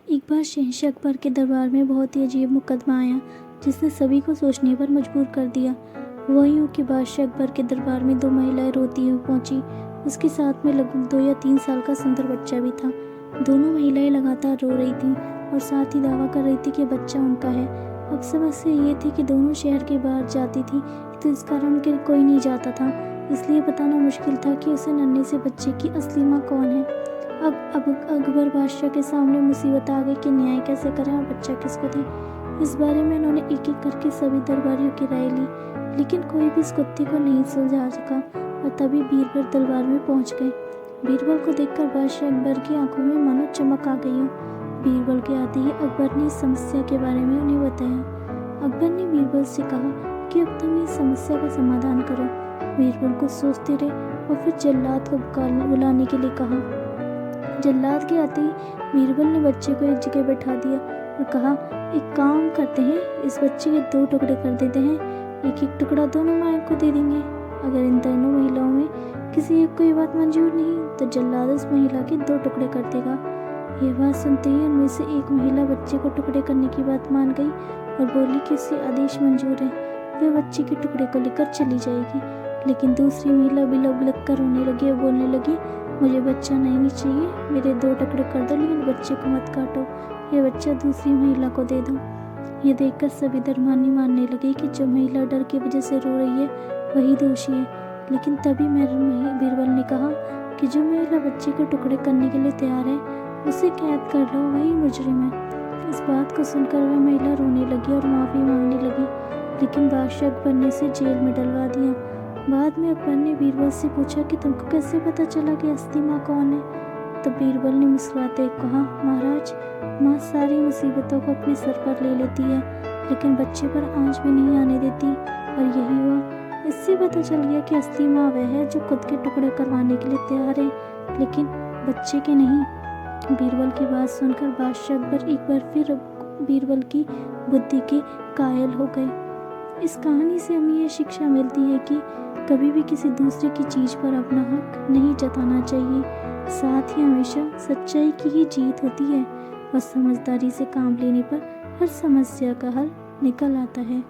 एक बार शहंशाह अकबर के दरबार में बहुत ही अजीब मुकदमा आया जिसने सभी को सोचने पर मजबूर कर दिया। वह यूं कि बादशाह अकबर के दरबार में दो महिलाएं रोती हुई पहुंची। उसके साथ में लगभग 2 या 3 साल का सुंदर बच्चा भी था। दोनों महिलाएं लगातार रो रही थीं और साथ ही दावा कर रही थी कि बच्चा उनका है। अब समस्या ये थी कि दोनों शहर के बाहर जाती थी तो इस कारण के कोई नहीं जाता था, इसलिए बताना मुश्किल था कि उसे नन्हे से बच्चे की असली माँ कौन है। अब अकबर बादशाह के सामने मुसीबत आ गई कि न्याय कैसे करें और बच्चा किसको दें। इस बारे में उन्होंने एक एक करके सभी दरबारियों की राय ली, लेकिन कोई भी इस कुत्ते को नहीं सुलझा सका। और तभी बीरबल दरबार में पहुंच गए। बीरबल को देखकर बादशाह अकबर की आंखों में मानो चमक आ गई हो। बीरबल के आते ही अकबर ने इस समस्या के बारे में उन्हें बताया। अकबर ने बीरबल से कहा कि अब तुम इस समस्या का समाधान करो। बीरबल कुछ सोचते रहे और फिर जल्लाद को बुलाने के लिए कहा। जल्लाद के आते ही बीरबल ने बच्चे को एक जगह बैठा दिया और कहा, एक काम करते हैं, इस बच्चे के 2 टुकड़े कर देते हैं। एक एक टुकड़ा दोनों माँ को दे देंगे। अगर इन दोनों महिलाओं में किसी एक को ये बात मंजूर नहीं तो जल्लाद उस महिला के 2 टुकड़े कर देगा। ये बात सुनते ही उनमें से एक महिला बच्चे को टुकड़े करने की बात मान गई और बोली कि इससे आदेश मंजूर है, वह बच्चे के टुकड़े को लेकर चली जाएगी। लेकिन दूसरी महिला बिलख बिलख कर रोने लगी और बोलने लगी, मुझे बच्चा नहीं चाहिए, मेरे 2 टुकड़े कर दो, लेकिन बच्चे को मत काटो, ये बच्चा दूसरी महिला को दे दो। ये देखकर सभी दरबारी मानने लगे कि जो महिला डर की वजह से रो रही है वही दोषी है। लेकिन तभी बीरबल ने कहा कि जो महिला बच्चे को टुकड़े करने के लिए तैयार है उसे कैद कर लो, वही मुजरिम है। इस बात को सुनकर वह महिला रोने लगी और माफ़ी मांगने लगी, लेकिन बादशाह अकबर ने उसे जेल में डलवा दिया। बाद में अकबर ने बीरबल से पूछा कि तुमको कैसे पता चला कि असली माँ कौन है। तो बीरबल ने मुस्कुराते कहा, महाराज, माँ सारी मुसीबतों को अपने सर पर ले लेती है, लेकिन बच्चे पर आंच भी नहीं आने देती। और यही हुआ, इससे पता चल गया कि असली माँ वह है जो खुद के टुकड़े करवाने के लिए तैयार है, लेकिन बच्चे के नहीं। बीरबल की बात सुनकर बादशाह अकबर एक बार फिर बीरबल की बुद्धि के कायल हो गए। इस कहानी से हमें यह शिक्षा मिलती है कि कभी भी किसी दूसरे की चीज़ पर अपना हक नहीं जताना चाहिए। साथ ही हमेशा सच्चाई की ही जीत होती है और समझदारी से काम लेने पर हर समस्या का हल निकल आता है।